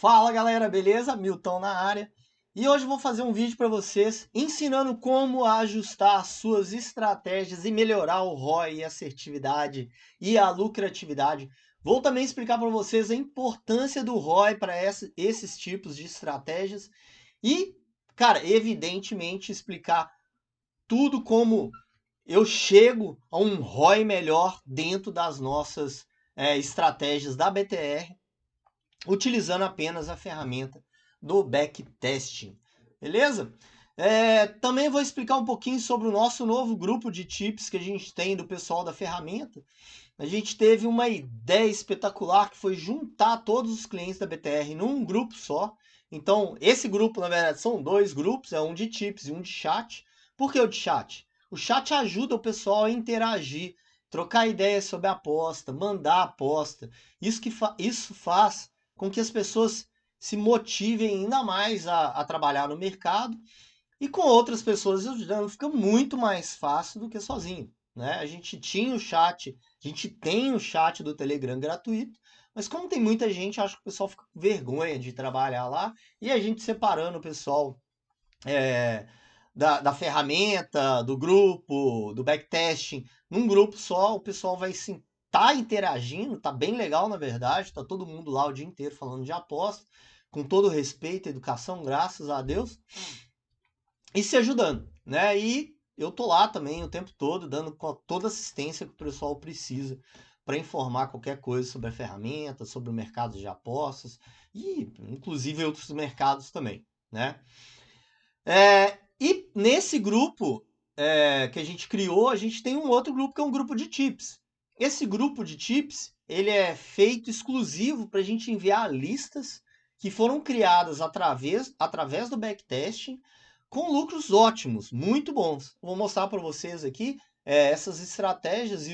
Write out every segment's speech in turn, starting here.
Fala galera, beleza? Milton na área. E hoje eu vou fazer um vídeo para vocês ensinando como ajustar as suas estratégias e melhorar o ROI, e a assertividade e a lucratividade. Vou também explicar para vocês a importância do ROI para esses tipos de estratégias e, cara, evidentemente explicar tudo como eu chego a um ROI melhor dentro das nossas estratégias da BTR, utilizando apenas a ferramenta do backtesting, beleza? Também vou explicar um pouquinho sobre o nosso novo grupo de tips que a gente tem do pessoal da ferramenta. A gente teve uma ideia espetacular que foi juntar todos os clientes da BTR num grupo só. Então, esse grupo, na verdade, são dois grupos, é um de tips e um de chat. Por que o de chat? O chat ajuda o pessoal a interagir, trocar ideias sobre a aposta, mandar aposta. Isso faz com que as pessoas se motivem ainda mais a trabalhar no mercado, e com outras pessoas ajudando fica muito mais fácil do que sozinho, né? A gente tem o chat do Telegram gratuito, mas como tem muita gente, acho que o pessoal fica com vergonha de trabalhar lá, e a gente separando o pessoal da ferramenta, do grupo, do backtesting, num grupo só, o pessoal vai sim tá interagindo, tá bem legal na verdade, tá todo mundo lá o dia inteiro falando de aposta, com todo respeito à educação, graças a Deus, e se ajudando, né? E eu tô lá também o tempo todo, dando toda a assistência que o pessoal precisa para informar qualquer coisa sobre a ferramenta, sobre o mercado de apostas e inclusive outros mercados também, né? E nesse grupo que a gente criou, a gente tem um outro grupo que é um grupo de tips. Esse grupo de tips, ele é feito exclusivo para a gente enviar listas que foram criadas através do backtesting com lucros ótimos, muito bons. Vou mostrar para vocês aqui essas estratégias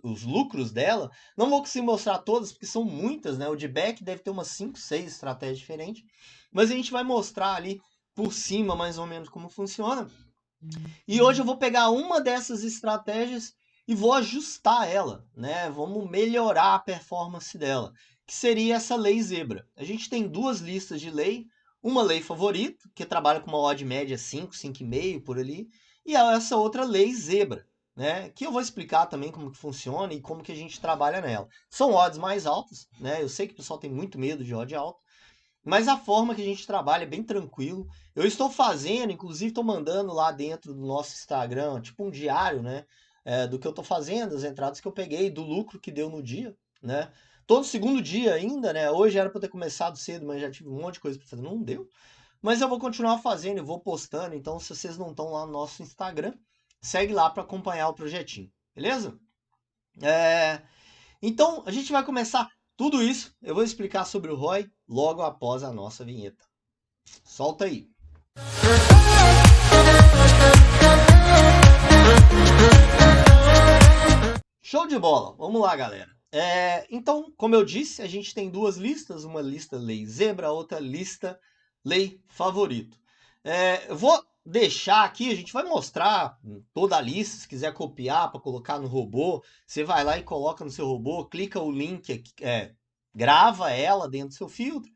os lucros dela. Não vou conseguir mostrar todas, porque são muitas, né? O de back deve ter umas 5, 6 estratégias diferentes. Mas a gente vai mostrar ali por cima mais ou menos como funciona. E hoje eu vou pegar uma dessas estratégias e vou ajustar ela, né? Vamos melhorar a performance dela, que seria essa lei zebra. A gente tem duas listas de lei, uma lei favorito, que trabalha com uma odd média 5, 5,5 por ali, e essa outra lei zebra, né? Que eu vou explicar também como que funciona e como que a gente trabalha nela. São odds mais altas, né? Eu sei que o pessoal tem muito medo de odd alta, mas a forma que a gente trabalha é bem tranquilo. Eu estou fazendo, inclusive estou mandando lá dentro do nosso Instagram, tipo um diário, né? Do que eu estou fazendo, as entradas que eu peguei, do lucro que deu no dia, né? Todo segundo dia ainda, né? Hoje era para ter começado cedo, mas já tive um monte de coisa para fazer, não deu. Mas eu vou continuar fazendo e vou postando, então se vocês não estão lá no nosso Instagram, segue lá para acompanhar o projetinho, beleza? Então a gente vai começar tudo isso, eu vou explicar sobre o ROI logo após a nossa vinheta. Solta aí. Show de bola, vamos lá galera. Então, como eu disse, a gente tem duas listas, uma lista lei zebra, outra lista lei favorito. Eu vou deixar aqui, a gente vai mostrar toda a lista, se quiser copiar para colocar no robô, você vai lá e coloca no seu robô, clica o link aqui, grava ela dentro do seu filtro,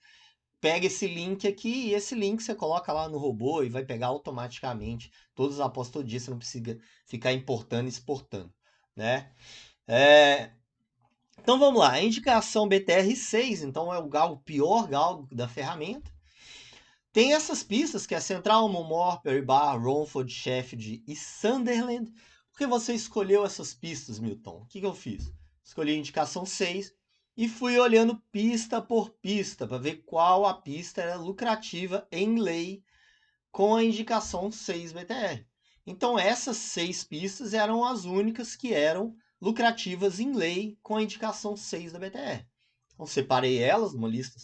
pega esse link aqui e esse link você coloca lá no robô e vai pegar automaticamente todas as apostas todo dia, você não precisa ficar importando e exportando, né? Então vamos lá, a indicação BTR6, então é o pior galgo da ferramenta. Tem essas pistas que é Central, Monmouth, Perry Barr, Romford, Sheffield e Sunderland. Por que você escolheu essas pistas, Milton? O que eu fiz? Escolhi a indicação 6 e fui olhando pista por pista para ver qual a pista era lucrativa em lei com a indicação 6 BTR. Então essas 6 pistas eram as únicas que eram lucrativas em lei com a indicação 6 da BTR. Então separei elas numa lista,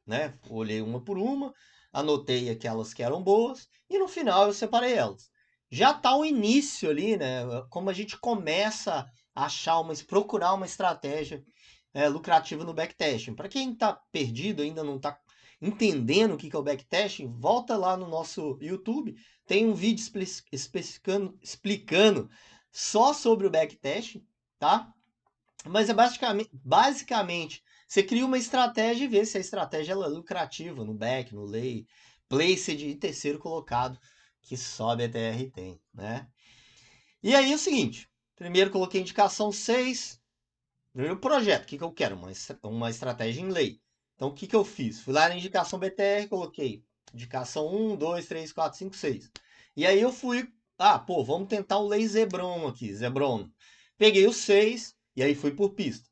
né? Olhei uma por uma, anotei aquelas que eram boas e no final eu separei elas. Já está o início ali, né? Como a gente começa a procurar uma estratégia lucrativa no backtesting. Para quem está perdido, ainda não está entendendo o que é o backtesting, volta lá no nosso YouTube, tem um vídeo explicando só sobre o backtesting, tá? Mas é basicamente Você cria uma estratégia e vê se a estratégia ela é lucrativa no back, no lay, placed e terceiro colocado, que só a BTR tem, né? E aí é o seguinte, primeiro coloquei indicação 6, primeiro projeto, o que eu quero? Uma estratégia em lay. Então o que eu fiz? Fui lá na indicação BTR, coloquei indicação 1, 2, 3, 4, 5, 6. E aí eu fui, pô, vamos tentar o lay Zebron aqui, Zebron. Peguei o 6 e aí fui por pista,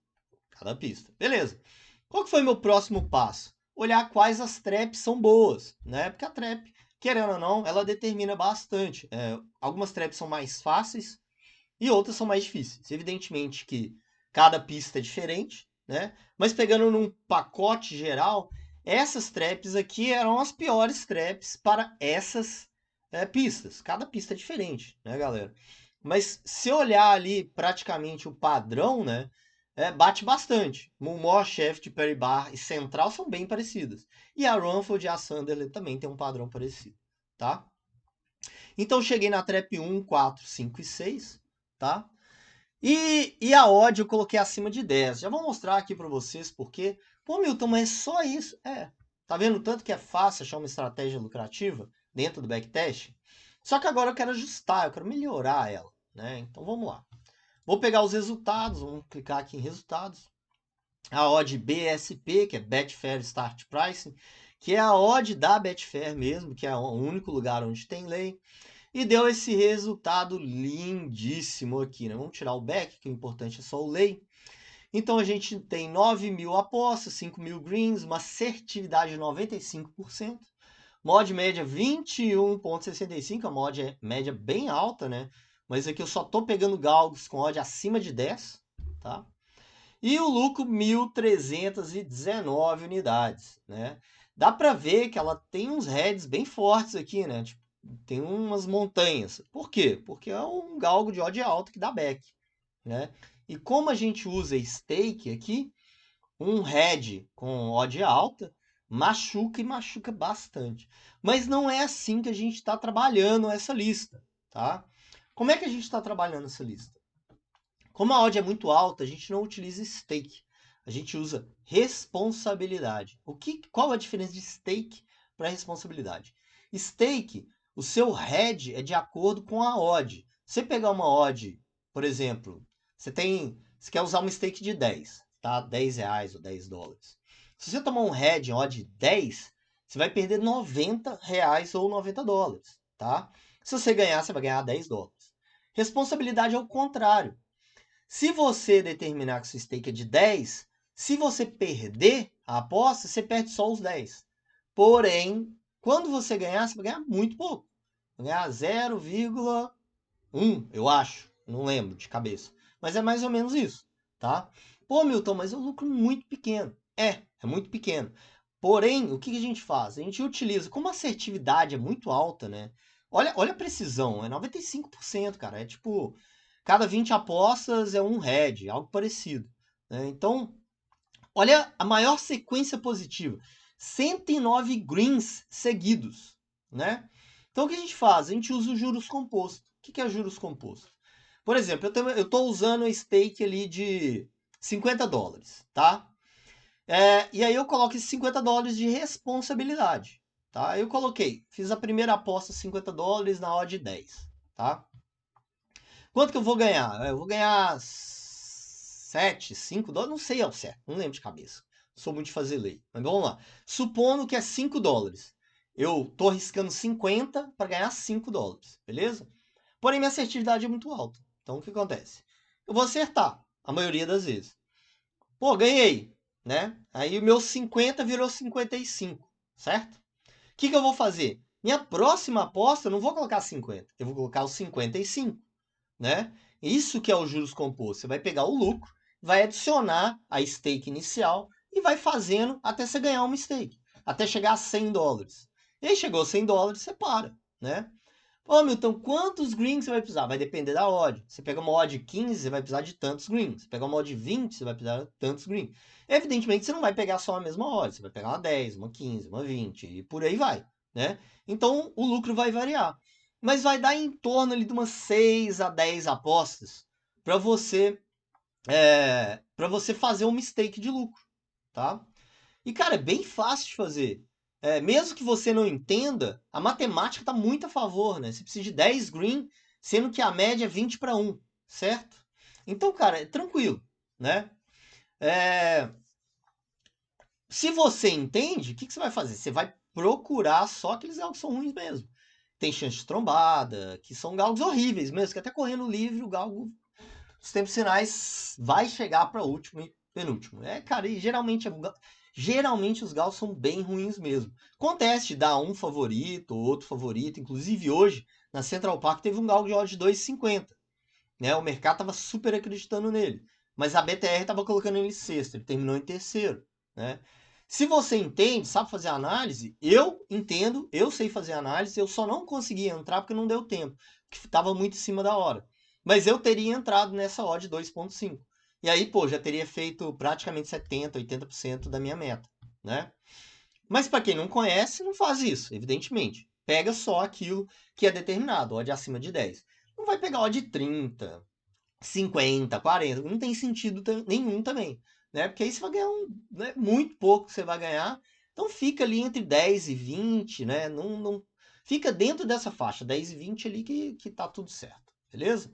cada pista. Beleza. Qual que foi meu próximo passo? Olhar quais as traps são boas, né? Porque a trap, querendo ou não, ela determina bastante. Algumas traps são mais fáceis e outras são mais difíceis. Evidentemente que cada pista é diferente, né? Mas pegando num pacote geral, essas traps aqui eram as piores traps para essas pistas. Cada pista é diferente, né, galera? Mas se olhar ali praticamente o padrão, né? Bate bastante. Mumor, Shaft, Perry Bar e Central são bem parecidas. E a Runford e a Sunderland também tem um padrão parecido, tá? Então cheguei na trap 1, 4, 5 e 6, tá? E a odd eu coloquei acima de 10. Já vou mostrar aqui para vocês porque... Pô, Milton, mas é só isso? Tá vendo tanto que é fácil achar uma estratégia lucrativa dentro do backtest? Só que agora eu quero ajustar, eu quero melhorar ela, né? Então vamos lá. Vou pegar os resultados, vamos clicar aqui em resultados. A odd BSP, que é Betfair Start Pricing, que é a odd da Betfair mesmo, que é o único lugar onde tem lei. E deu esse resultado lindíssimo aqui, né? Vamos tirar o back, que o importante é só o lay. Então a gente tem 9.000 apostas, 5.000 greens, uma assertividade de 95%. Mod média 21,65, a mod é média bem alta, né? Mas aqui eu só tô pegando galgos com odd acima de 10, tá? E o lucro 1.319 unidades, né? Dá para ver que ela tem uns heads bem fortes aqui, né? Tipo, tem umas montanhas. Por quê? Porque é um galgo de odd alto que dá back, né? E como a gente usa stake aqui, um head com odd alta machuca e machuca bastante. Mas não é assim que a gente está trabalhando essa lista, tá? Como é que a gente está trabalhando essa lista? Como a odd é muito alta, a gente não utiliza stake. A gente usa responsabilidade. Qual a diferença de stake para responsabilidade? Stake, o seu head é de acordo com a odd. Você pegar uma odd, por exemplo, você quer usar uma stake de 10, tá? 10 reais ou 10 dólares. Se você tomar um head em odd 10, você vai perder 90 reais ou 90 dólares, tá? Se você ganhar, você vai ganhar 10 dólares. Responsabilidade é o contrário. Se você determinar que sua stake é de 10, se você perder a aposta, você perde só os 10. Porém, quando você ganhar, você vai ganhar muito pouco. Vai ganhar 0,1, eu acho. Não lembro de cabeça. Mas é mais ou menos isso, tá? Pô, Milton, mas é um lucro muito pequeno. É muito pequeno. Porém, o que a gente faz? A gente utiliza, como a assertividade é muito alta, né? Olha a precisão, é 95%, cara. É tipo, cada 20 apostas é um head, algo parecido, né? Então, olha a maior sequência positiva. 109 greens seguidos, né? Então, o que a gente faz? A gente usa o juros composto. O que é juros composto? Por exemplo, eu estou usando o stake ali de 50 dólares, tá? E aí eu coloco esses 50 dólares de responsabilidade, tá? Eu coloquei, fiz a primeira aposta 50 dólares na odd 10, tá? Quanto que eu vou ganhar? Eu vou ganhar 7, 5 dólares, não sei ao certo, não lembro de cabeça. Sou muito de fazer lei, mas vamos lá. Supondo que é 5 dólares. Eu tô arriscando 50 para ganhar 5 dólares, beleza? Porém, minha assertividade é muito alta. Então, o que acontece? Eu vou acertar, a maioria das vezes. Pô, ganhei, né? Aí o meu 50 virou 55, certo? O que eu vou fazer? Minha próxima aposta, eu não vou colocar 50, eu vou colocar os 55, né? Isso que é o juros composto. Você vai pegar o lucro, vai adicionar a stake inicial e vai fazendo até você ganhar uma stake, até chegar a 100 dólares. E aí chegou a 100 dólares, você para, né? Ô, Milton, quantos greens você vai precisar? Vai depender da odd. Você pega uma odd 15, você vai precisar de tantos greens. Você pega uma odd 20, você vai precisar de tantos greens. Evidentemente, você não vai pegar só a mesma odd. Você vai pegar uma 10, uma 15, uma 20 e por aí vai, né? Então, o lucro vai variar. Mas vai dar em torno ali de umas 6 a 10 apostas para você fazer um mistake de lucro, tá? E, cara, é bem fácil de fazer. Mesmo que você não entenda, a matemática está muito a favor, né? Você precisa de 10 green, sendo que a média é 20 para 1, certo? Então, cara, é tranquilo, né? Se você entende, o que você vai fazer? Você vai procurar só aqueles galgos que são ruins mesmo. Tem chance de trombada, que são galgos horríveis mesmo, que até correndo livre o galgo dos tempos finais vai chegar para último e penúltimo. Cara, e geralmente os galgos são bem ruins mesmo. Acontece de dar um favorito ou outro favorito, inclusive hoje na Central Park teve um galgo de odd de 2,50. Né? O mercado estava super acreditando nele, mas a BTR estava colocando ele em sexto, ele terminou em terceiro. Né? Se você entende, sabe fazer análise, eu entendo, eu sei fazer análise, eu só não consegui entrar porque não deu tempo, porque estava muito em cima da hora. Mas eu teria entrado nessa odd 2,5. E aí, pô, já teria feito praticamente 70%, 80% da minha meta, né? Mas para quem não conhece, não faz isso, evidentemente. Pega só aquilo que é determinado, odd acima de 10. Não vai pegar odd 30, 50, 40, não tem sentido nenhum também, né? Porque aí você vai ganhar né, muito pouco que você vai ganhar. Então fica ali entre 10 e 20, né? Não fica dentro dessa faixa, 10 e 20 ali que tá tudo certo, beleza?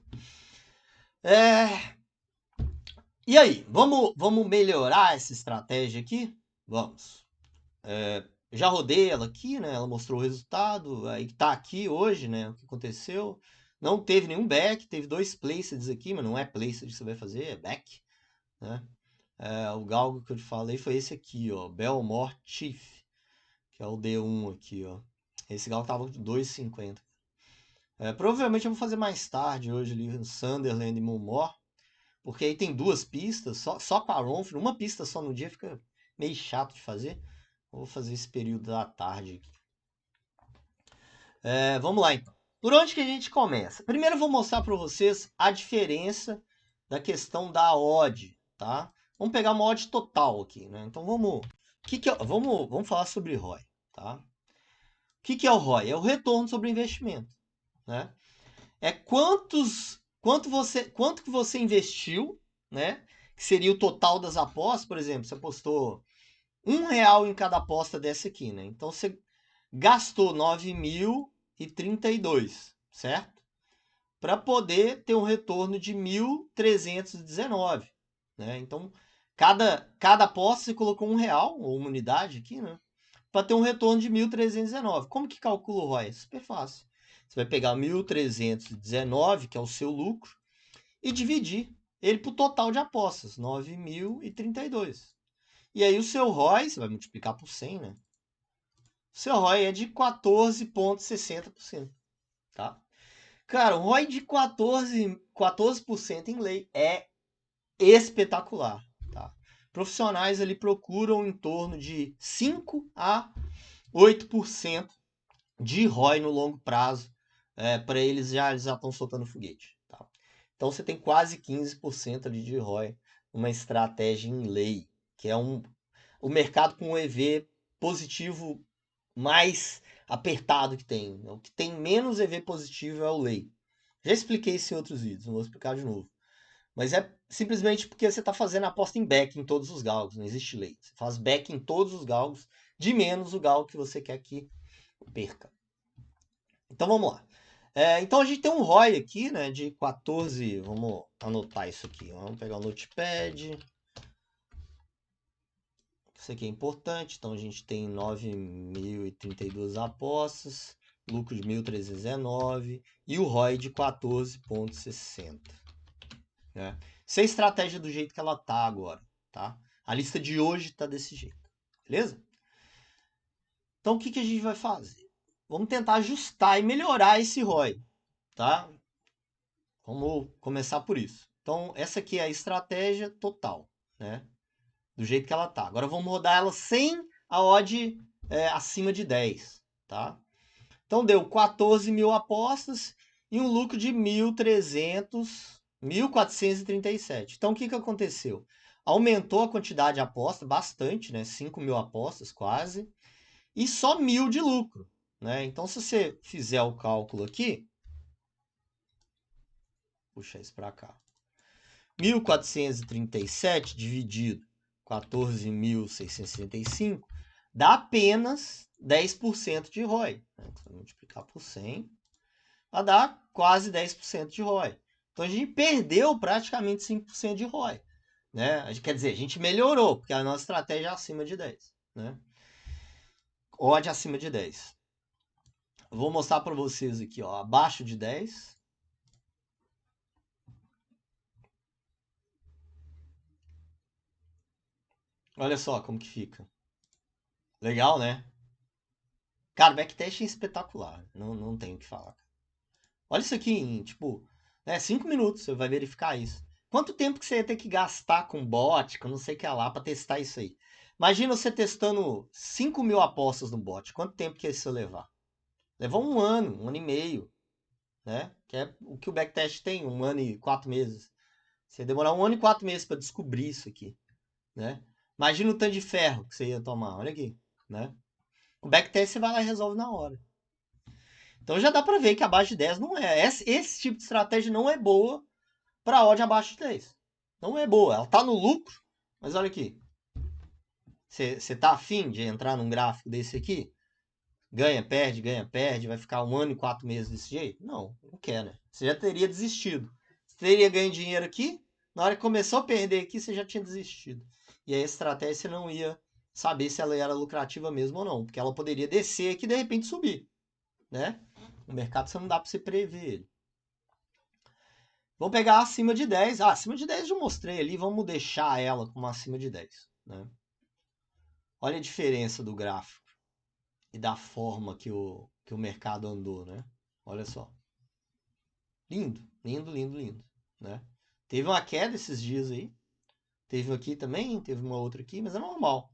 E aí, vamos melhorar essa estratégia aqui? Vamos. Já rodei ela aqui, né? Ela mostrou o resultado, aí tá aqui hoje, né? O que aconteceu. Não teve nenhum back, teve 2 placeds aqui, mas não é placed que você vai fazer, é back, né? O galgo que eu te falei foi esse aqui, ó, Belmore Chief, que é o D1 aqui, ó. Esse galgo tava 2,50. Provavelmente eu vou fazer mais tarde hoje ali no Sunderland e Mulmore, porque aí tem 2 pistas, só com a Ronfrey, uma pista só no dia fica meio chato de fazer. Vou fazer esse período da tarde aqui. Vamos lá então. Por onde que a gente começa? Primeiro eu vou mostrar para vocês a diferença da questão da odd, tá? Vamos pegar uma odd total aqui, né? Então vamos falar sobre ROI, tá? O que é o ROI? É o retorno sobre investimento, né? É quanto que você investiu, né? Que seria o total das apostas, por exemplo, você apostou R$1 em cada aposta dessa aqui, né? Então você gastou 9.032, certo? Para poder ter um retorno de 1.319, né? Então, cada aposta você colocou R$1, ou uma unidade aqui, né? Para ter um retorno de 1.319. Como que calcula o ROI? É super fácil. Você vai pegar 1.319, que é o seu lucro, e dividir ele por total de apostas, 9.032. E aí o seu ROI, você vai multiplicar por 100, né? O seu ROI é de 14,60%, tá? Cara, o ROI de 14% em lei é espetacular, tá? Profissionais ali procuram em torno de 5 a 8% de ROI no longo prazo, para eles já estão soltando foguete, tá? Então você tem quase 15% ali de ROI, uma estratégia em lei, que é o mercado com um EV positivo mais apertado que tem. O que tem menos EV positivo é o lei. Já expliquei isso em outros vídeos, não vou explicar de novo. Mas é simplesmente porque você está fazendo aposta em back em todos os galgos, não existe lei. Você faz back em todos os galgos, de menos o galgo que você quer que perca. Então vamos lá. Então a gente tem um ROI aqui, né, de 14. Vamos anotar isso aqui. Vamos pegar o Notepad. Isso aqui é importante. Então a gente tem 9.032 apostas, lucro de 1.319 e o ROI de 14,60. Né? Essa é a estratégia do jeito que ela tá agora, tá? A lista de hoje tá desse jeito, beleza? Então o que a gente vai fazer? Vamos tentar ajustar e melhorar esse ROI, tá? Vamos começar por isso. Então essa aqui é a estratégia total, né? Do jeito que ela tá. Agora vamos rodar ela sem a odd acima de 10, tá? Então deu 14 mil apostas e um lucro de 1.437. Então o que aconteceu? Aumentou a quantidade de aposta bastante, né? 5 mil apostas quase, e só 1.000 de lucro, né? Então se você fizer o cálculo aqui, puxa isso para cá, 1.437 dividido 14.665, dá apenas 10% de ROI. Né? Então, vou multiplicar por 100, vai dar quase 10% de ROI. Então, a gente perdeu praticamente 5% de ROI. Né? Quer dizer, a gente melhorou, porque a nossa estratégia é acima de 10. Né? Odd acima de 10. Vou mostrar para vocês aqui, ó, abaixo de 10. Olha só como que fica. Legal, né? Cara, o backtest é espetacular. Não tenho o que falar. Olha isso aqui em, tipo, 5 minutos você vai verificar isso. Quanto tempo que você ia ter que gastar com bot, com não sei o que lá, para testar isso aí? Imagina você testando 5.000 apostas no bot. Quanto tempo que isso ia levar? Levou um ano e meio. Né? Que é o que o backtest tem, 1 ano e 4 meses. Você ia demorar 1 ano e 4 meses para descobrir isso aqui. Né? Imagina o tanto de ferro que você ia tomar. Olha aqui. Né? O backtest você vai lá e resolve na hora. Então já dá para ver que abaixo de 10 não é. Esse tipo de estratégia não é boa para odd abaixo de 10. Não é boa. Ela tá no lucro, mas olha aqui. Você tá afim de entrar num gráfico desse aqui? Ganha, perde, vai ficar 1 ano e 4 meses desse jeito? Não quer, né? Você já teria desistido. Você teria ganho dinheiro aqui, na hora que começou a perder aqui, você já tinha desistido. E aí a estratégia você não ia saber se ela era lucrativa mesmo ou não, porque ela poderia descer aqui e de repente subir, né? O mercado você não dá para você prever ele. Vamos pegar acima de 10. Acima de 10 eu mostrei ali, vamos deixar ela como acima de 10, né? Olha a diferença do gráfico e da forma que o mercado andou, né? Olha só. Lindo, lindo, lindo, lindo, né? Teve uma queda esses dias aí. Teve aqui também, teve uma outra aqui, mas é normal.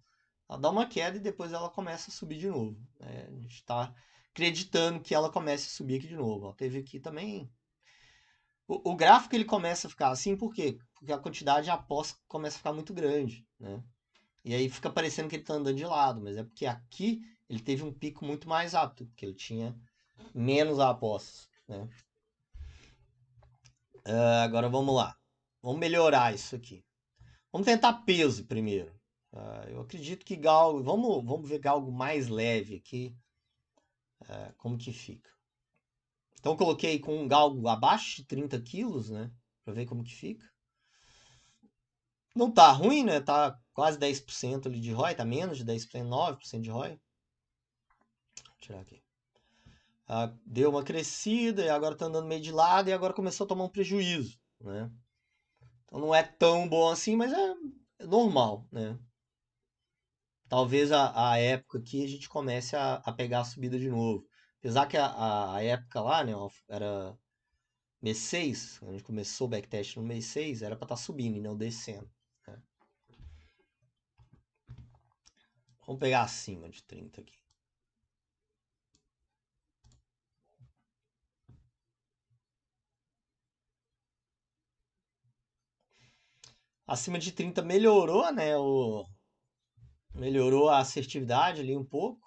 Ela dá uma queda e depois ela começa a subir de novo. Né? A gente está acreditando que ela comece a subir aqui de novo. Ó, teve aqui também. O gráfico ele começa a ficar assim, por quê? Porque a quantidade de apostas começa a ficar muito grande, né? E aí fica parecendo que ele está andando de lado, mas é porque aqui ele teve um pico muito mais rápido, porque ele tinha menos apostas, né? Agora vamos lá. Vamos melhorar isso aqui. Vamos tentar peso primeiro. Eu acredito que galgo... Vamos ver galgo mais leve aqui. Como que fica. Então eu coloquei com um galgo abaixo de 30 quilos, né? Pra ver como que fica. Não tá ruim, né? Tá quase 10% ali de ROI. Tá menos de 10%, 9% de ROI. Vou tirar aqui. Deu uma crescida e agora tá andando meio de lado e agora começou a tomar um prejuízo, né? Então não é tão bom assim, mas é normal, né? Talvez a época aqui a gente comece a pegar a subida de novo. Apesar que a época lá, né, era mês 6, a gente começou o backtest no mês 6, era para estar subindo e não descendo. Né? Vamos pegar acima de 30 aqui. Acima de 30 melhorou, né? Melhorou a assertividade ali um pouco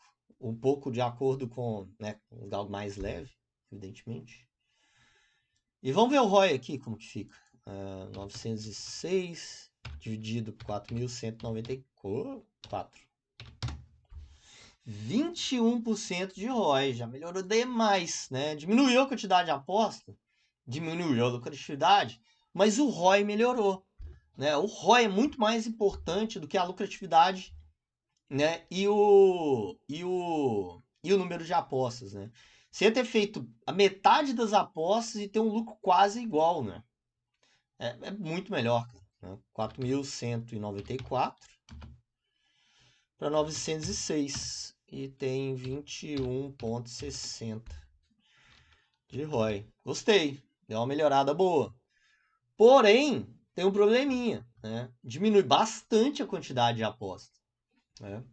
de acordo com, né, algo mais leve, evidentemente. E vamos ver o ROI aqui, como que fica. 906 dividido por 4.194. 21% de ROI, já melhorou demais, né? Diminuiu a quantidade de aposta, diminuiu a lucratividade, mas o ROI melhorou, né? O ROI é muito mais importante do que a lucratividade, né? E o número de apostas, né? Você ia ter feito a metade das apostas e ter um lucro quase igual, né? É muito melhor, né? 4.194 para 906 e tem 21,60 de ROI. Gostei, deu uma melhorada boa. Porém, tem um probleminha, né? Diminui bastante a quantidade de aposta, né?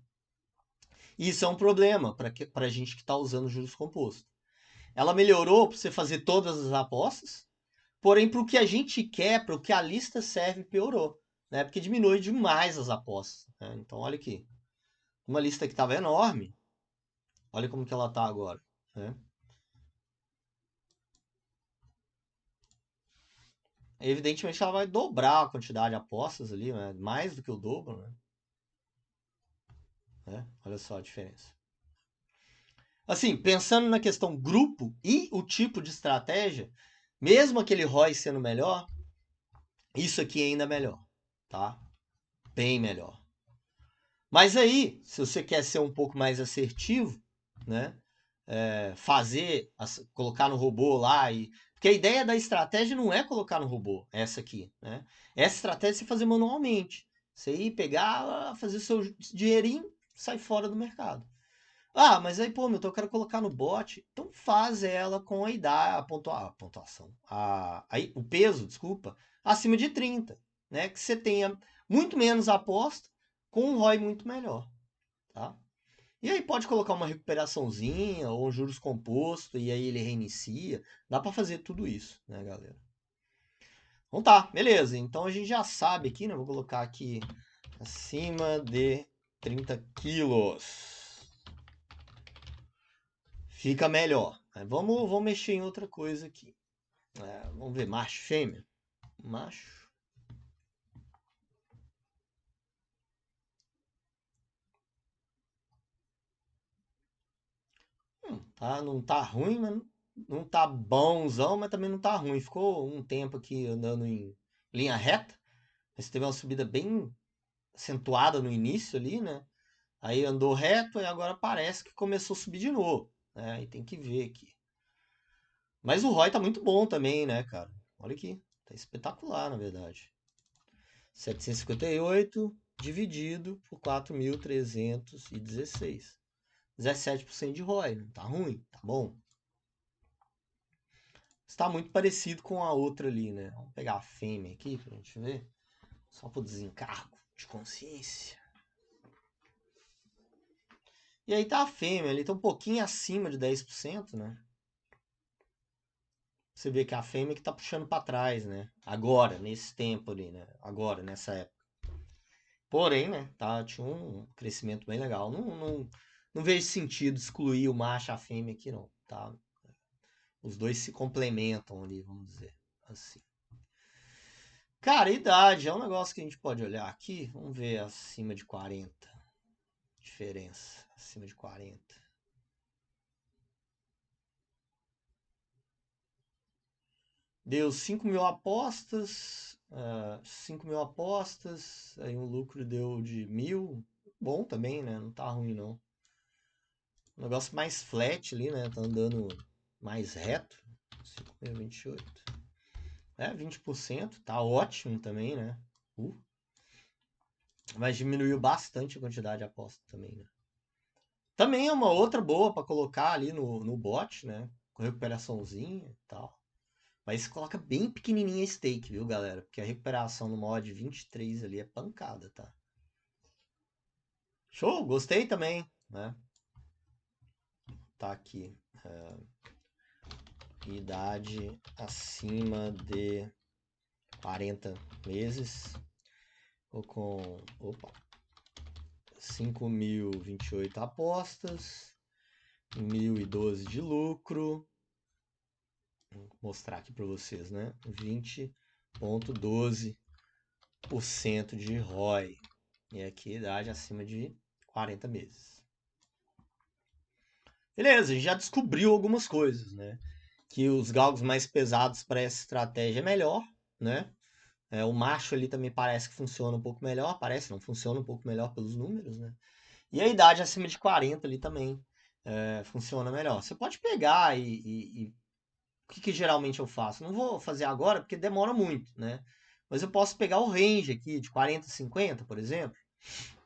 Isso é um problema para a gente que está usando juros compostos. Ela melhorou para você fazer todas as apostas, porém para o que a gente quer, para o que a lista serve, piorou, né? Porque diminui demais as apostas. Né? Então olha aqui, uma lista que estava enorme, olha como que ela está agora, né? evidentemente ela vai dobrar a quantidade de apostas ali, né? Mais do que o dobro, né? Olha só a diferença. Assim, pensando na questão grupo e o tipo de estratégia, mesmo aquele ROI sendo melhor, isso aqui ainda é melhor, tá? Bem melhor. Mas aí, se você quer ser um pouco mais assertivo, né? Colocar no robô lá e. Porque a ideia da estratégia não é colocar no robô, essa aqui, né? Essa estratégia é você fazer manualmente. Você ir pegar, fazer seu dinheirinho, sai fora do mercado. Ah, mas aí, pô, meu, então eu quero colocar no bot. Então faz ela com a idade, a pontuação, o peso, desculpa, acima de 30, né? Que você tenha muito menos aposta com um ROI muito melhor, tá? E aí pode colocar uma recuperaçãozinha ou um juros composto e aí ele reinicia. Dá para fazer tudo isso, né, galera? Então tá, beleza. Então a gente já sabe aqui, né? Vou colocar aqui acima de 30 quilos. Fica melhor. Vamos mexer em outra coisa aqui. Vamos ver, macho, fêmea. Macho. Não tá ruim, mas não tá bonzão, mas também não tá ruim. Ficou um tempo aqui andando em linha reta. Mas teve uma subida bem acentuada no início ali, né? Aí andou reto e agora parece que começou a subir de novo. Né? Aí tem que ver aqui. Mas o ROI tá muito bom também, né, cara? Olha aqui. Tá espetacular, na verdade. 758 dividido por 4.316. 17% de ROI, não tá ruim, tá bom. Está muito parecido com a outra ali, né? Vamos pegar a fêmea aqui pra gente ver. Só por desencargo de consciência. E aí tá a fêmea ali, tá um pouquinho acima de 10%, né? Você vê que a fêmea que tá puxando para trás, né? Agora, nesse tempo ali, né? Agora, nessa época. Porém, né? Tinha um crescimento bem legal. Não vejo sentido excluir o macho e a fêmea aqui, não, tá? Os dois se complementam ali, vamos dizer assim. Cara, idade é um negócio que a gente pode olhar aqui. Vamos ver acima de 40. Diferença. Acima de 40. Deu 5 mil apostas. 5 mil apostas. Aí um lucro deu de 1.000. Bom também, né? Não tá ruim, não. Um negócio mais flat ali, né? Tá andando mais reto. 5.028. 20%. Tá ótimo também, né? Mas diminuiu bastante a quantidade de aposta também, né? Também é uma outra boa para colocar ali no bot, né? Com recuperaçãozinha e tal. Mas coloca bem pequenininha a stake, viu, galera? Porque a recuperação no mod 23 ali é pancada, tá? Show, gostei também, né? Tá aqui. Idade acima de 40 meses. Ou com. Opa! 5.028 apostas. 1.012 de lucro. Vou mostrar aqui para vocês, né? 20,12% de ROI. E aqui idade acima de 40 meses. Beleza, a gente já descobriu algumas coisas, né? Que os galgos mais pesados para essa estratégia é melhor, né? O macho ali também parece que funciona um pouco melhor. Parece, não, funciona um pouco melhor pelos números, né? E a idade acima de 40 ali também funciona melhor. Você pode pegar e o que geralmente eu faço? Não vou fazer agora porque demora muito, né? Mas eu posso pegar o range aqui de 40 a 50, por exemplo,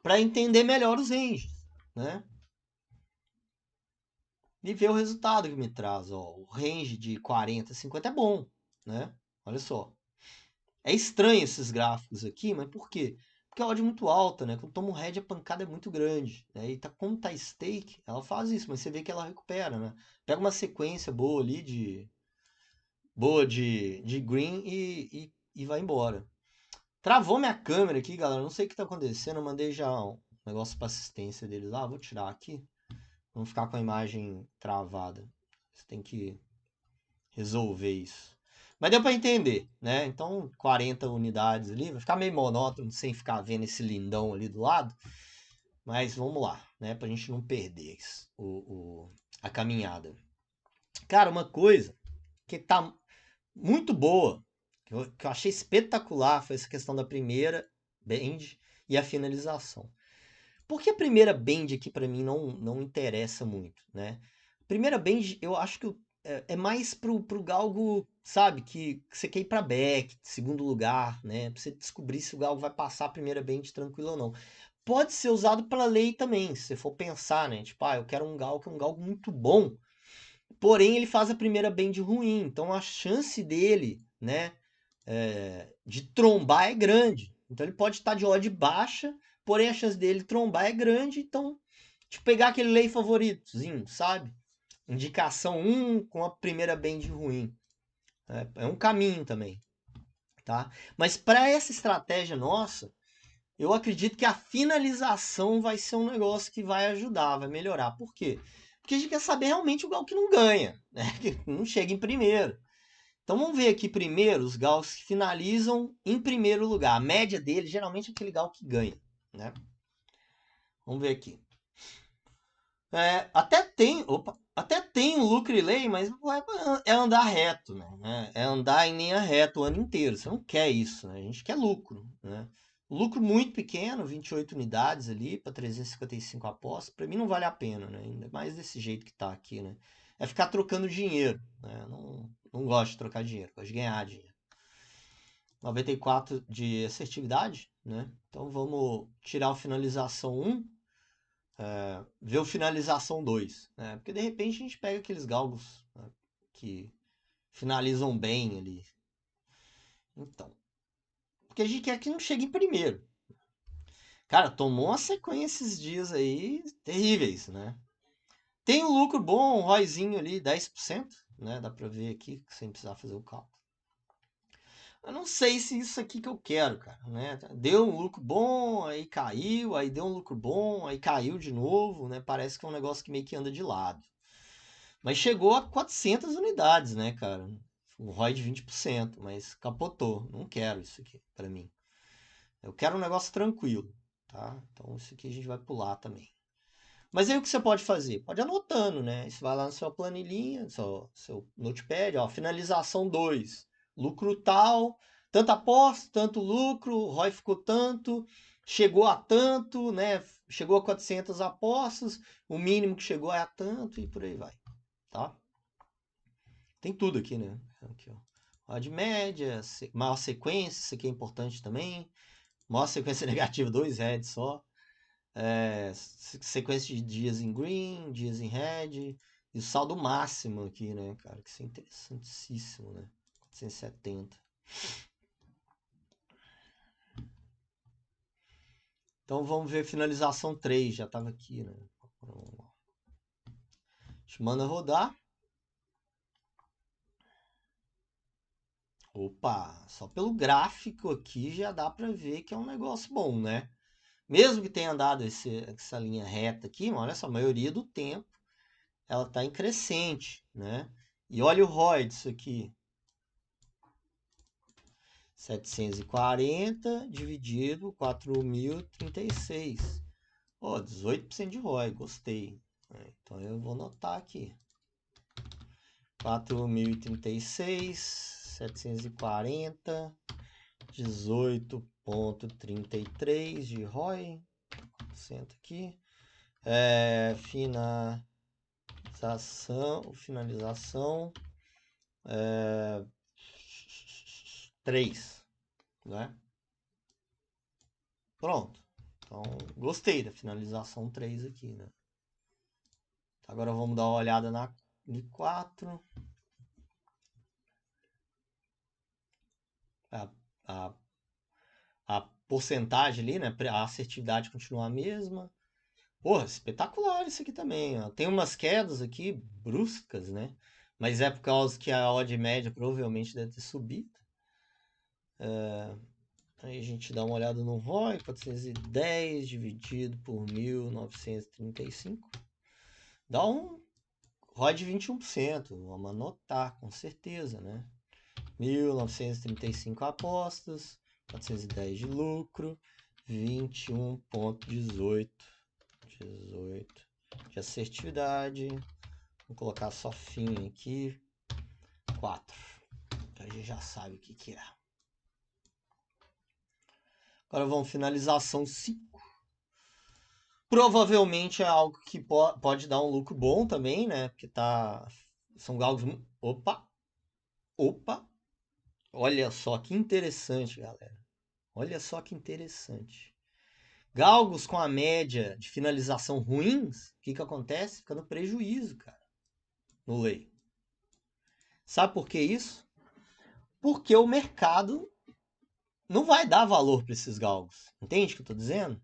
para entender melhor os ranges, né? E ver o resultado que me traz. Ó, o range de 40 a 50 é bom, né? Olha só. É estranho esses gráficos aqui, mas por quê? Porque a odd é muito alta, né? Quando toma um head, a pancada é muito grande. Né? E como tá stake, ela faz isso, mas você vê que ela recupera, né? Pega uma sequência boa ali de green e vai embora. Travou minha câmera aqui, galera. Não sei o que tá acontecendo. Eu mandei já um negócio para assistência deles lá. Vou tirar aqui. Vamos ficar com a imagem travada. Você tem que resolver isso. Mas deu para entender, né? Então, 40 unidades ali, vai ficar meio monótono sem ficar vendo esse lindão ali do lado. Mas vamos lá, né? Pra gente não perder a caminhada. Cara, uma coisa que tá muito boa, que eu achei espetacular, foi essa questão da primeira bend e a finalização. Porque a primeira bend aqui pra mim não interessa muito, né? A primeira bend eu acho que é mais pro galgo, sabe, que você quer ir pra back, segundo lugar, né? Pra você descobrir se o galgo vai passar a primeira bend tranquilo ou não. Pode ser usado pela lei também, se você for pensar, né? Tipo, eu quero um galgo que é um galgo muito bom, porém ele faz a primeira bend ruim, então a chance dele, né, de trombar é grande. Então ele pode estar de odd baixa, porém a chance dele trombar é grande, então, tipo, pegar aquele lei favoritozinho, sabe? Indicação 1 com a primeira bend ruim. É um caminho também, tá? Mas para essa estratégia nossa, eu acredito que a finalização vai ser um negócio que vai ajudar, vai melhorar. Por quê? Porque a gente quer saber realmente o gal que não ganha, né? Que não chega em primeiro. Então vamos ver aqui primeiro os gals que finalizam em primeiro lugar. A média dele geralmente é aquele gal que ganha, né? Vamos ver aqui. Até tem o lucro e lei, mas é andar reto, né? É andar em linha reta o ano inteiro. Você não quer isso, né? A gente quer lucro, né? Lucro muito pequeno, 28 unidades ali para 355 apostas, para mim não vale a pena, né? Ainda mais desse jeito que tá aqui, né? É ficar trocando dinheiro, né? Não gosto de trocar dinheiro, gosto de ganhar dinheiro. 94 de assertividade, né? Então vamos tirar o finalização 1, ver o finalização 2, né? Porque de repente a gente pega aqueles galgos, né, que finalizam bem ali. Então, porque a gente quer que não chegue em primeiro. Cara, tomou uma sequência esses dias aí terríveis, né? Tem um lucro bom, um ROIzinho ali, 10%, né? Dá pra ver aqui, sem precisar fazer o cálculo. Eu não sei se isso aqui que eu quero, cara, né? Deu um lucro bom, aí caiu, aí deu um lucro bom, aí caiu de novo, né? Parece que é um negócio que meio que anda de lado. Mas chegou a 400 unidades, né, cara? Um ROI de 20%, mas capotou. Não quero isso aqui pra mim. Eu quero um negócio tranquilo, tá? Então isso aqui a gente vai pular também. Mas aí o que você pode fazer? Pode ir anotando, né? Você vai lá na sua planilhinha, seu notepad, ó, finalização 2, lucro tal, tanto aposta, tanto lucro, o ROI ficou tanto, chegou a tanto, né? Chegou a 400 apostas, o mínimo que chegou é a tanto e por aí vai, tá? Tem tudo aqui, né? Aqui, ó. Odd média, maior sequência, isso aqui é importante também. Maior sequência negativa, 2 heads só. Sequência de dias em green, dias em red. E o saldo máximo aqui, né, cara? Que isso é interessantíssimo, né? 470. Então vamos ver finalização 3. Já estava aqui, né? A gente manda rodar. Opa, só pelo gráfico aqui já dá para ver que é um negócio bom, né? Mesmo que tenha andado essa linha reta aqui, olha só, a maioria do tempo ela está em crescente, né? E olha o ROI disso aqui. 740 dividido 4.036. Ó, 18% de ROI, gostei. Então eu vou anotar aqui. 4.036, 740, 18,33 de ROI. Senta aqui. Finalização 3, né? Pronto. Então, gostei da finalização 3 aqui, né? Agora vamos dar uma olhada na 4. A, a porcentagem ali, né? A assertividade continua a mesma. Porra, espetacular isso aqui também, ó. Tem umas quedas aqui bruscas, né? Mas é por causa que a odd média provavelmente deve ter subido. Aí a gente dá uma olhada no ROI, 410 dividido por 1.935. Dá um ROI de 21%. Vamos anotar, com certeza, né? 1.935 apostas, 410 de lucro, 21,18 de assertividade. Vou colocar só fim aqui, 4. A gente já sabe o que é. Agora vamos finalização 5. Provavelmente é algo que pode dar um lucro bom também, né? Porque são galgos... Opa! Olha só que interessante, galera. Olha só que interessante. Galgos com a média de finalização ruins, o que acontece? Fica no prejuízo, cara. No lei. Sabe por que isso? Porque o mercado não vai dar valor para esses galgos. Entende o que eu estou dizendo?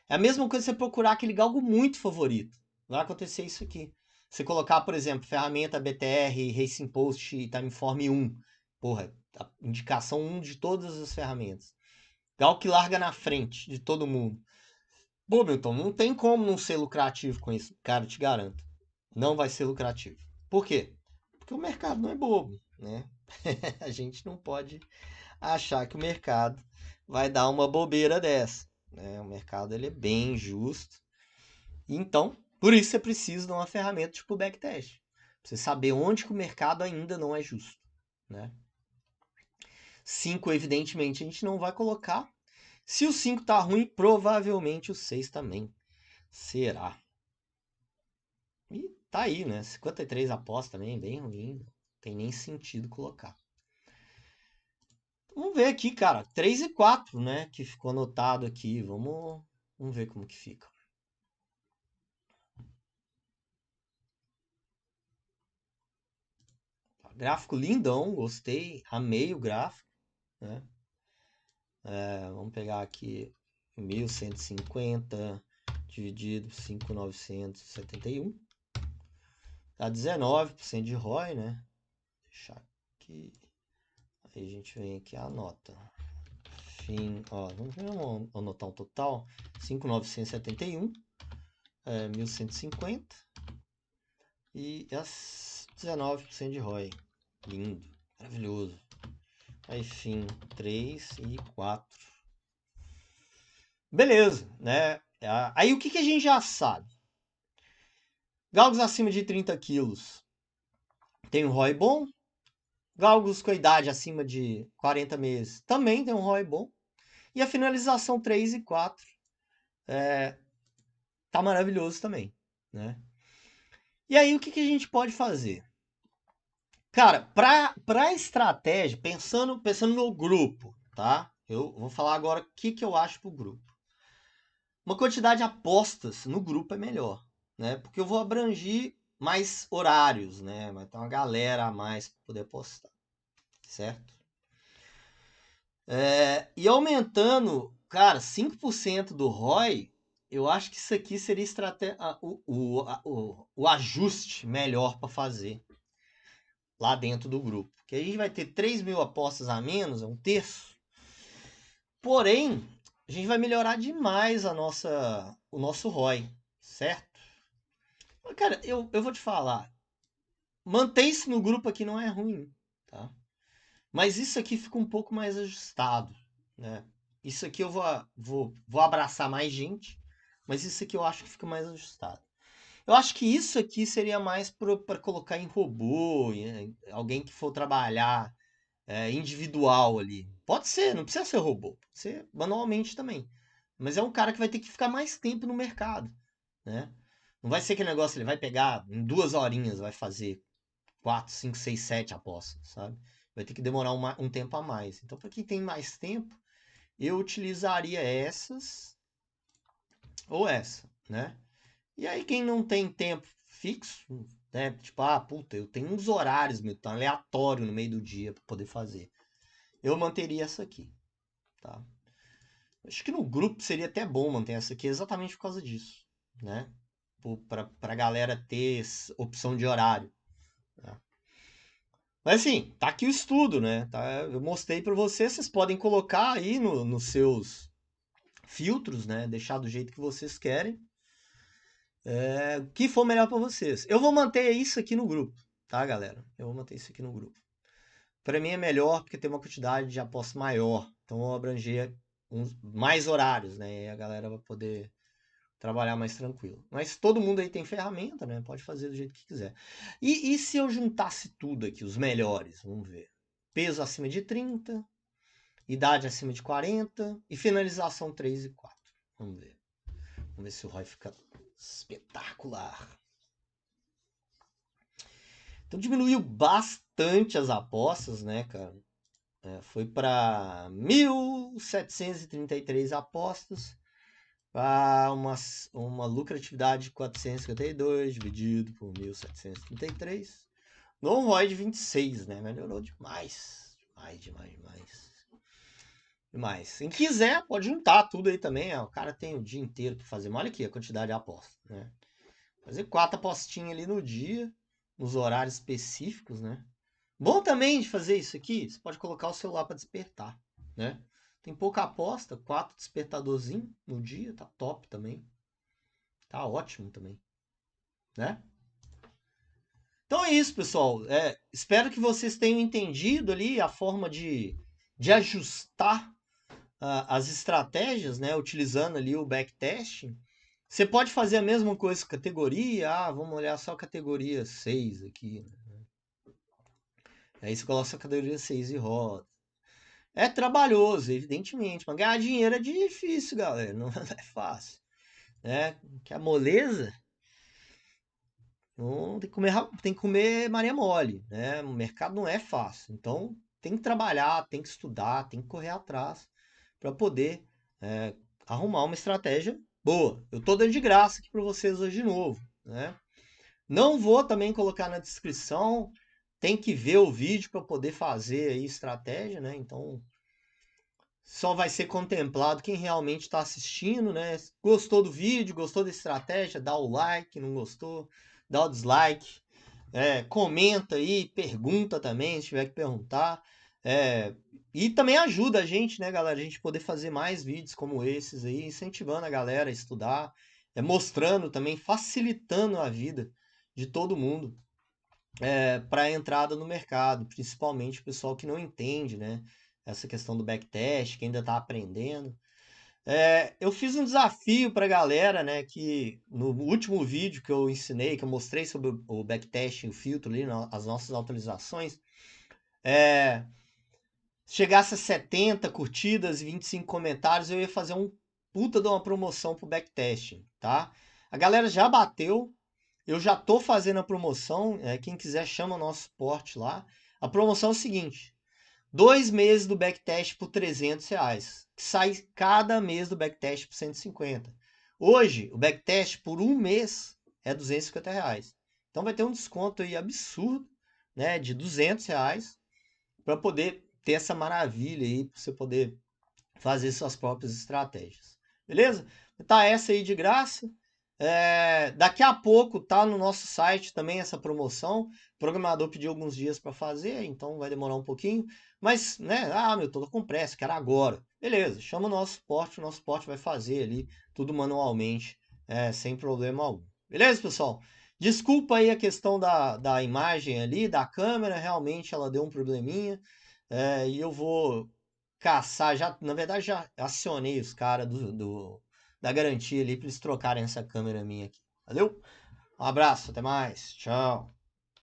É a mesma coisa você procurar aquele galgo muito favorito. Vai acontecer isso aqui. Você colocar, por exemplo, ferramenta BTR, Racing Post e Timeform 1. Porra, a indicação 1 de todas as ferramentas. Galgo que larga na frente de todo mundo. Pô, Milton, não tem como não ser lucrativo com isso. Cara, eu te garanto. Não vai ser lucrativo. Por quê? Porque o mercado não é bobo, né? A gente não pode achar que o mercado vai dar uma bobeira dessa, né? O mercado ele é bem justo. Então, por isso você precisa de uma ferramenta tipo o backtest. Pra você saber onde que o mercado ainda não é justo, né? 5, evidentemente, a gente não vai colocar. Se o 5 tá ruim, provavelmente o 6 também será. E tá aí, né? 53 apostas também, bem ruim. Não tem nem sentido colocar. Vamos ver aqui, cara. 3 e 4, né? Que ficou anotado aqui. Vamos ver como que fica. Gráfico lindão, gostei. Amei o gráfico, né? Vamos pegar aqui 1.150 dividido por 5.971. Dá 19% de ROI, né? Vou deixar aqui. Aí a gente vem aqui a nota. Fim, ó, vamos anotar um total. 5.971, 1.150 e as 19% de ROI. Lindo, maravilhoso. Aí fim 3 e 4. Beleza, né? Aí o que a gente já sabe? Galgos acima de 30 quilos tem um ROI bom. Galgos com a idade acima de 40 meses também tem um ROI bom. E a finalização 3 e 4 tá maravilhoso também, né? E aí o que a gente pode fazer? Cara, pra estratégia, pensando no grupo, tá? Eu vou falar agora o que eu acho pro grupo. Uma quantidade de apostas no grupo é melhor, né? Porque eu vou abranger mais horários, né? Vai ter uma galera a mais para poder apostar, certo? E aumentando, cara, 5% do ROI, eu acho que isso aqui seria o ajuste melhor para fazer lá dentro do grupo. Que a gente vai ter 3.000 apostas a menos, é um terço. Porém, a gente vai melhorar demais o nosso ROI, certo? Mas, cara, eu vou te falar. Manter-se no grupo aqui não é ruim, tá? Mas isso aqui fica um pouco mais ajustado, né? Isso aqui eu vou abraçar mais gente, mas isso aqui eu acho que fica mais ajustado. Eu acho que isso aqui seria mais para colocar em robô, alguém que for trabalhar individual ali. Pode ser, não precisa ser robô, pode ser manualmente também. Mas é um cara que vai ter que ficar mais tempo no mercado, né? Não vai ser aquele negócio, ele vai pegar em 2 horinhas, vai fazer 4, 5, 6, 7 apostas, sabe? Vai ter que demorar um tempo a mais. Então, para quem tem mais tempo, eu utilizaria essas ou essa, né? E aí, quem não tem tempo fixo, né? Tipo, puta, eu tenho uns horários, meu, tá aleatório no meio do dia para poder fazer. Eu manteria essa aqui, tá? Acho que no grupo seria até bom manter essa aqui exatamente por causa disso, né? Pra galera ter opção de horário. Né? Mas assim, tá aqui o estudo, né? Eu mostrei para vocês podem colocar aí nos seus filtros, né? Deixar do jeito que vocês querem. O que for melhor para vocês. Eu vou manter isso aqui no grupo, tá, galera? Eu vou manter isso aqui no grupo. para mim é melhor porque tem uma quantidade de apostas maior. Então eu abranger mais horários, né? E a galera vai poder trabalhar mais tranquilo. Mas todo mundo aí tem ferramenta, né? Pode fazer do jeito que quiser. E se eu juntasse tudo aqui, os melhores? Vamos ver. Peso acima de 30, idade acima de 40 e finalização 3 e 4. Vamos ver. Vamos ver se o ROI fica espetacular. Então diminuiu bastante as apostas, né, cara? Foi para 1.733 apostas, para uma lucratividade de 452 dividido por 1.733. No ROI de 26, né? Melhorou demais. Demais. Quem quiser, pode juntar tudo aí também. O cara tem o dia inteiro para fazer. Mas olha aqui a quantidade de apostas, né? Fazer 4 apostinhas ali no dia, nos horários específicos, né? Bom também de fazer isso aqui, você pode colocar o celular para despertar, né? Tem pouca aposta, 4 despertadorzinhos no dia, tá top também. Tá ótimo também, né? Então é isso, pessoal. Espero que vocês tenham entendido ali a forma de ajustar as estratégias, né? Utilizando ali o backtesting. Você pode fazer a mesma coisa com categoria. Vamos olhar só a categoria 6 aqui. Né? Aí você coloca a categoria 6 e roda. É trabalhoso, evidentemente, mas ganhar dinheiro é difícil, galera. Não é fácil. Né? Que a moleza não tem que comer Maria Mole. Né? O mercado não é fácil. Então tem que trabalhar, tem que estudar, tem que correr atrás para poder arrumar uma estratégia boa. Eu estou dando de graça aqui para vocês hoje de novo. Né? Não vou também colocar na descrição. Tem que ver o vídeo para poder fazer aí estratégia, né? Então só vai ser contemplado quem realmente está assistindo, né? Gostou do vídeo, gostou da estratégia, dá o like, não gostou, dá o dislike. Comenta aí, pergunta também, se tiver que perguntar. E também ajuda a gente, né, galera? A gente poder fazer mais vídeos como esses aí, incentivando a galera a estudar, mostrando também, facilitando a vida de todo mundo para a entrada no mercado, principalmente o pessoal que não entende, né? Essa questão do backtest, que ainda está aprendendo. Eu fiz um desafio para a galera, né? Que no último vídeo que eu ensinei, que eu mostrei sobre o backtest e o filtro ali, as nossas atualizações, chegasse a 70 curtidas e 25 comentários, eu ia fazer um puta de uma promoção pro backtesting, tá? A galera já bateu, eu já tô fazendo a promoção, quem quiser chama o nosso suporte lá. A promoção é o seguinte, 2 meses do backtest por R$300, que sai cada mês do backtest por 150. Hoje, o backtest por um mês é R$250. Então vai ter um desconto aí absurdo, né, de R$200 para poder ter essa maravilha aí, para você poder fazer suas próprias estratégias. Beleza? Tá essa aí de graça. Daqui a pouco tá no nosso site também essa promoção. O programador pediu alguns dias para fazer, então vai demorar um pouquinho. Mas, né? Meu, tô com pressa, quero agora. Beleza, chama o nosso suporte vai fazer ali tudo manualmente, sem problema algum. Beleza, pessoal? Desculpa aí a questão da imagem ali, da câmera, realmente ela deu um probleminha. E eu vou caçar, na verdade já acionei os caras da garantia ali para eles trocarem essa câmera minha aqui. Valeu? Um abraço, até mais. Tchau.